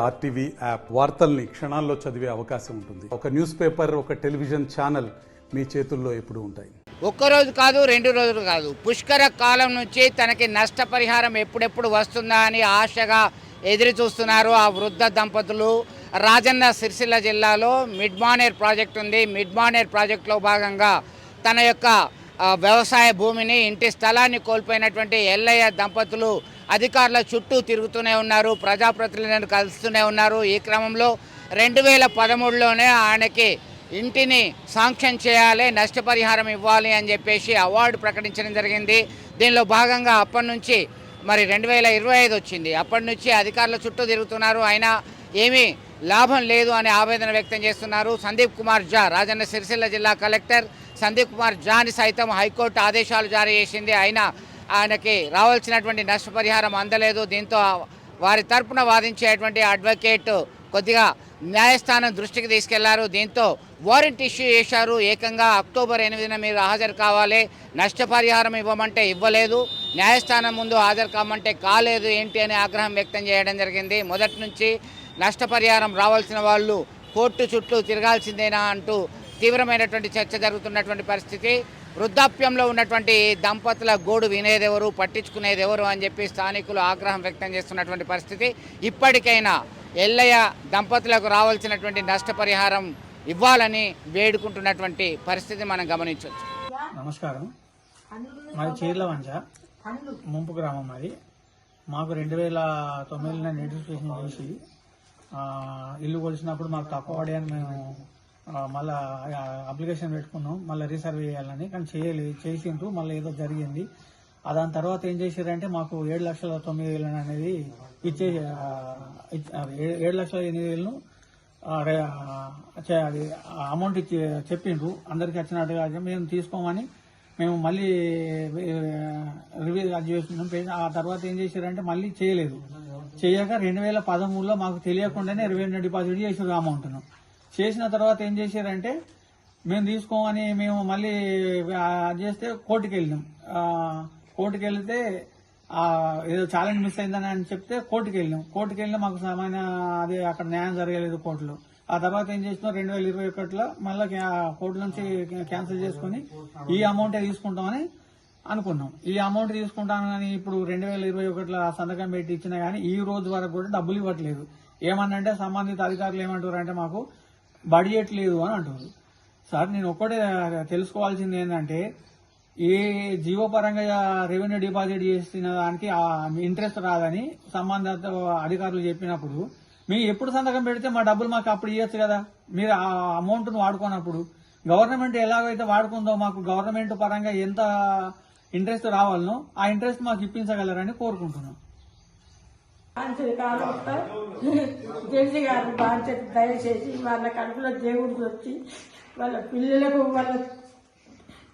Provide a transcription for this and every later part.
RTV app వార్తల్ని క్షణాల్లో చదివే అవకాశం ఉంటుంది. ఒక న్యూస్ పేపర్, ఒక టెలివిజన్ ఛానల్ మీ చేతుల్లో ఎప్పుడూ ఉంటాయి. ఒక్కరోజు కాదు, 2 రోజులు కాదు, పుష్కర కాలం నుంచి తనకి నష్టపరిహారం ఎప్పుడెప్పుడు వస్తుందా అని ఆశగా ఎదురు చూస్తున్నారు ఆ వృద్ధ దంపతులు. రాజన్న సిరిసిల్ల జిల్లాలో మిడ్మానేర్ ప్రాజెక్ట్ ఉంది. మిడ్మానేర్ ప్రాజెక్టులో భాగంగా తన యొక్క వ్యవసాయ భూమిని, ఇంటి స్థలాన్ని కోల్పోయినటువంటి ఎల్లయ్య దంపతులు అధికారుల చుట్టూ తిరుగుతూనే ఉన్నారు, ప్రజాప్రతినిధులను కలుస్తూనే ఉన్నారు. ఈ క్రమంలో 2013లోనే ఆయనకి ఇంటిని శాంక్షన్ చేయాలి, నష్టపరిహారం ఇవ్వాలి అని చెప్పేసి అవార్డు ప్రకటించడం జరిగింది. దీనిలో భాగంగా అప్పటి నుంచి మరి 2025 వచ్చింది. అప్పటి నుంచి అధికారుల చుట్టూ తిరుగుతున్నారు. అయినా ఏమీ లాభం లేదు అని ఆవేదన వ్యక్తం చేస్తున్నారు. సందీప్ కుమార్ ఝా, రాజన్న సిరిసిల్ల జిల్లా కలెక్టర్ సందీప్ కుమార్ ఝాని సైతం హైకోర్టు ఆదేశాలు జారీ చేసింది. అయినా ఆయనకి రావాల్సినటువంటి నష్టపరిహారం అందలేదు. దీంతో వారి తరపున వాదించేటువంటి అడ్వకేట్ కొద్దిగా న్యాయస్థానం దృష్టికి తీసుకెళ్లారు. దీంతో వారెంట్ ఇష్యూ చేశారు. ఏకంగా అక్టోబర్ 8న మీరు హాజరు కావాలి, నష్టపరిహారం ఇవ్వమంటే ఇవ్వలేదు, న్యాయస్థానం ముందు హాజరు కామంటే కాలేదు, ఏంటి అని ఆగ్రహం వ్యక్తం చేయడం జరిగింది. మొదటి నుంచి నష్టపరిహారం రావాల్సిన వాళ్ళు కోర్టు చుట్టూ తిరగాల్సిందేనా అంటూ తీవ్రమైనటువంటి చర్చ జరుగుతున్నటువంటి పరిస్థితి. వృద్ధాప్యంలో ఉన్నటువంటి దంపతుల గోడు వినేదెవరు, పట్టించుకునేదెవరు అని చెప్పి స్థానికులు ఆగ్రహం వ్యక్తం చేస్తున్నటువంటి పరిస్థితి. ఇప్పటికైనా ఎల్లయ్య దంపతులకు రావాల్సినటువంటి నష్టపరిహారం ఇవ్వాలని వేడుకుంటున్నటువంటి పరిస్థితి మనం గమనించవచ్చు. నమస్కారం, మాది చీర్లవంచ ముంపు గ్రామం. మరి మాకు 2009లో నోటిఫికేషన్ చేసి ఇల్లు కొలిసినప్పుడు మాకు తక్కువ పడేయని మేము మళ్ళీ అప్లికేషన్ పెట్టుకున్నాం, మళ్ళీ రీసర్వే చేయాలని. కానీ చేసిండ్రు, మళ్ళీ ఏదో జరిగింది. దాని తర్వాత ఏం చేశారంటే మాకు 7,09,000 అనేది ఇచ్చే 7,08,000 అది అమౌంట్ ఇచ్చి చెప్పిండ్రు. అందరికి వచ్చినట్టుగా మేము తీసుకోమని మేము మళ్ళీ రివ్యూ చేస్తున్నాం. ఆ తర్వాత ఏం చేశారంటే మళ్ళీ చేయలేదు. చేయక 2013లో మాకు తెలియకుండానే రెవెన్యూ డిపాజిట్ చేసారు అమౌంట్ను. చేసిన తర్వాత ఏం చేశారంటే మేము తీసుకోమని మేము మళ్ళీ చేస్తే కోర్టుకు వెళ్ళినాం. కోర్టుకు వెళ్తే ఏదో ఛాలెంజ్ మిస్ అయిందని అని చెప్తే కోర్టుకు వెళ్ళినా మాకు సమైన అదే అక్కడ న్యాయం జరగలేదు కోర్టులో. ఆ తర్వాత ఏం చేసినాం, 2021లో మళ్ళీ కోర్టు నుంచి క్యాన్సిల్ చేసుకుని ఈ అమౌంటే తీసుకుంటామని అనుకున్నాం. ఈ అమౌంట్ తీసుకుంటాను కానీ ఇప్పుడు 2021లో సంతకం పెట్టి ఇచ్చినా కానీ ఈ రోజు వరకు కూడా డబ్బులు ఇవ్వట్లేదు. ఏమన్నంటే సంబంధిత అధికారులు ఏమంటారు అంటే మాకు బడ్జెట్ లేదు అని అంటారు. సార్, నేను ఒక్కటే తెలుసుకోవాల్సింది ఏంటంటే ఏ జీవోపరంగా రెవెన్యూ డిపాజిట్ చేసిన దానికి ఇంట్రెస్ట్ రాదని సంబంధిత అధికారులు చెప్పినప్పుడు మేము ఎప్పుడు సంతకం పెడితే మా డబ్బులు మాకు అప్పుడు ఇవ్వచ్చు కదా. మీరు ఆ అమౌంట్ను వాడుకున్నప్పుడు గవర్నమెంట్ ఎలాగైతే వాడుకుందో మాకు గవర్నమెంట్ పరంగా ఎంత ఇంట్రెస్ట్ రావాలనో ఆ ఇంట్రెస్ట్ మాకు ఇప్పించగలరని కోరుకుంటున్నాం. జడ్జి గారు బాధ్యత దయచేసి వాళ్ళ కడుపులో దేవుడికి వచ్చి వాళ్ళ పిల్లలకు వాళ్ళ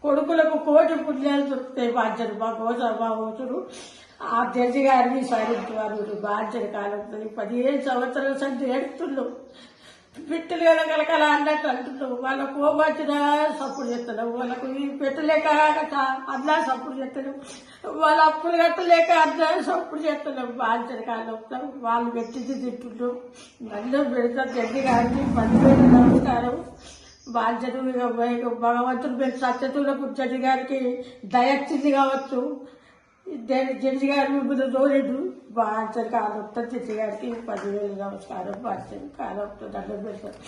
కొడుకులకు కోటి పుణ్యాలు దొరుకుతాయి. బాధ్యత మా కోసం మా వచ్చుడు ఆ జడ్జి గారిని సాధించేవారు. బాధ్యత కాలుతుంది. 15 సంవత్సరాల సంటి ఏడుతున్నాం, పిట్టలు కలకల అన్నట్టు అంటున్నాం. వాళ్ళ కోపచ్చినా సప్పుడు చేస్తున్నాం, వాళ్ళకు ఈ పెట్టలేక అన్నా సప్పుడు చేస్తున్నాం, వాళ్ళ అప్పులు కట్టలేక అన్నా సప్పుడు చేస్తున్నాం. బాధ్యత కాలుతాం. వాళ్ళు పెట్టింది తింటున్నాం. అందరూ పెడతాం. జడ్జి గారిని 10,000 నమస్కారం. బాధ్యత భగవంతుడు పెట్టి సత్యతూలకు జడ్జి గారికి దయచ్చింది కావచ్చు. జడ్జి గారు మిమ్మల్ని తోలేడు. బాధ్యత కాలుతా జడ్జి గారికి 10,000 నమస్కారం. బాధ్యత కాలుతా దండం పెడతారు.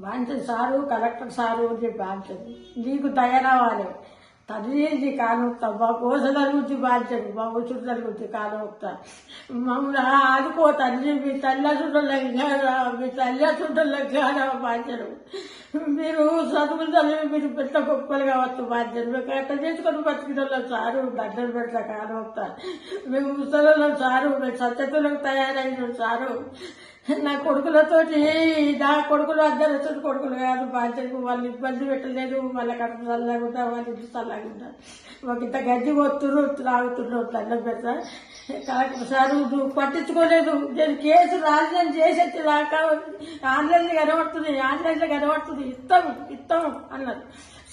బాధ్యత సారు, కలెక్టర్ సారు బాధ్యత నీకు దయ రావాలి. తండ్రి కాలుతా మా కోసం జరుగుద్ది. బాధ్యత మా వచ్చుడు జరుగుద్ది. కాలుతా మమ్మల్ని ఆదుకో తండ్రి. మీ తల్లిదండ్రుల బాధ్యత. మీరు చదువులు చదివి మీరు పెద్ద గొప్పలు కావచ్చు. బాధ్యత మీకు ఎట్లా చేసుకొని బతికిన సారు దండం పెడతా. కాలుతా మేము ముసలిలో సారు, మేము సత్యతలకు తయారైన సారు. నా కొడుకులతోటి నా కొడుకులు అందరూ వచ్చి కొడుకులు కాదు. బాధ్యతకు వాళ్ళు ఇబ్బంది పెట్టలేదు. వాళ్ళ కడుపు చల్లకుండా వాళ్ళ ఇంటి చల్లకుండా మాకు ఇంత గడ్డి వస్తున్నారు, తాగుతున్నావు. దండం పెడతా. కలెక్టర్ సార్ నువ్వు పట్టించుకోలేదు. నేను కేసు రాజధాని చేసేది దాకా ఆన్లైన్లో కనబడుతుంది, ఆన్లైన్లో కనబడుతుంది, ఇస్తాము అన్నారు.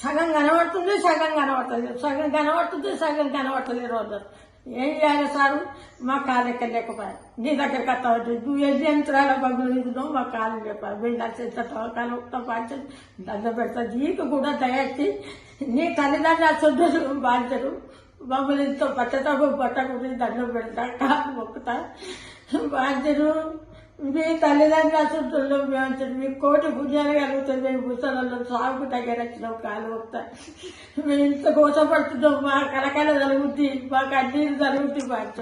సగం కనబడుతుంది, సగం కనబడతలేదు, సగం కనబడుతుంది, సగం కనబడతలేదు రోజు. ఏం చేయాలి సారు? మా కాలు ఎక్కడ లేకపోయా, నీ దగ్గరికి వస్తా ఉంటుంది, నువ్వు ఎన్ని యంత్రాల బగ్గులు ఇస్తున్నావు, మా కాలు లేకపోయా, మీరు నచ్చేంత కాలు ఒక్క పాంచదు దండ పెడతా. నీకు కూడా దయచి నీ తల్లిదండ్రులు సొంత బాధ్యతలు మమ్మల్ని ఇంతో పచ్చతపు పట్టకుండా దండం పెడతా, కాలు మొక్కుతా. బాధ్యతలు మీ తల్లిదండ్రులు అసలు మేము మీ కోటి పుణ్యాలు కలుగుతుంది. మేము ముసలలో సాగుకు దగ్గర వచ్చినాం, కాలు మొక్తా. మేము ఇంత కోసపడుతున్నాం, మా కలకల జరుగుద్ది, మా కన్నీరు జరుగుద్ది. బాధ్యత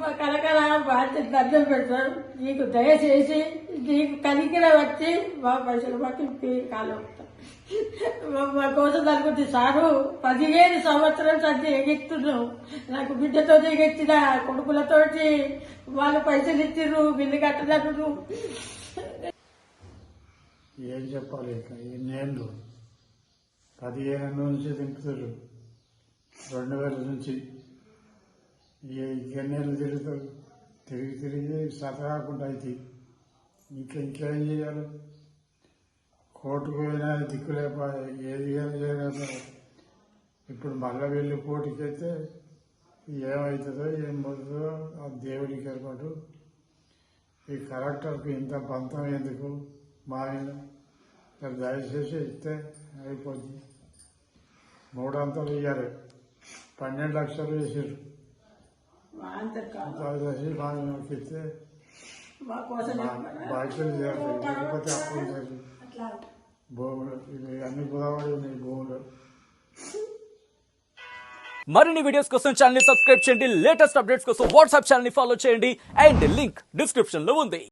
మా కలకల బాధ్యత దండం పెడతారు. నీకు దయచేసి నీకు కలిగిన వచ్చి మా పైసలు పట్టి కాలు మొక్తా. మా కోసం జరుగుద్ది సారు. 15 సంవత్సరాల సంచి ఎగెత్తున్నాం. నాకు బిడ్డతో ఎగెత్తిన కొడుకులతోటి వాళ్ళు పైసలు ఇచ్చిర్రు, బిల్లు కట్టదన్నారు. ఏం చెప్పాలి, ఇంకా ఎన్నేళ్ళు 15 నుంచి దింపుతారు, 2000 నుంచి ఇంకెన్నేళ్ళు తిరుగుతారు. తిరిగి సత కాకుండా అయితే ఇంకేం చేయాలి? కోర్టుకు పోయినా దిక్కు లేకపోయా, ఏది చేయలేకపోయా. ఇప్పుడు మళ్ళీ వెళ్ళి కోర్టుకి అయితే ఏమవుతుందో ఏం పోతుందో ఆ దేవుడికి ఏర్పాటు. ఈ కలెక్టర్కి ఇంత పంతం ఎందుకు? మా ఆయన దయచేసి ఇస్తే అయిపోద్ది. 3 అంతలు ఇవ్వాలి, 12 లక్షలు వేసారు. దయచేసి మా ఆయనకి ఇస్తే మా కోసం బాధ్యతలు చేయాలి, లేకపోతే అప్పులు చేయాలి. భూములు ఇవి అన్ని గోదావరి ఉన్నాయి భూములు. మరిన్ని వీడియోస్ కోసం ఛానల్ ని సబ్స్క్రైబ్ చేయండి. లేటెస్ట్ అప్డేట్స్ కోసం వాట్సాప్ ఛానల్ ని ఫాలో చేయండి. అండ్ లింక్ డిస్క్రిప్షన్ లో ఉంది.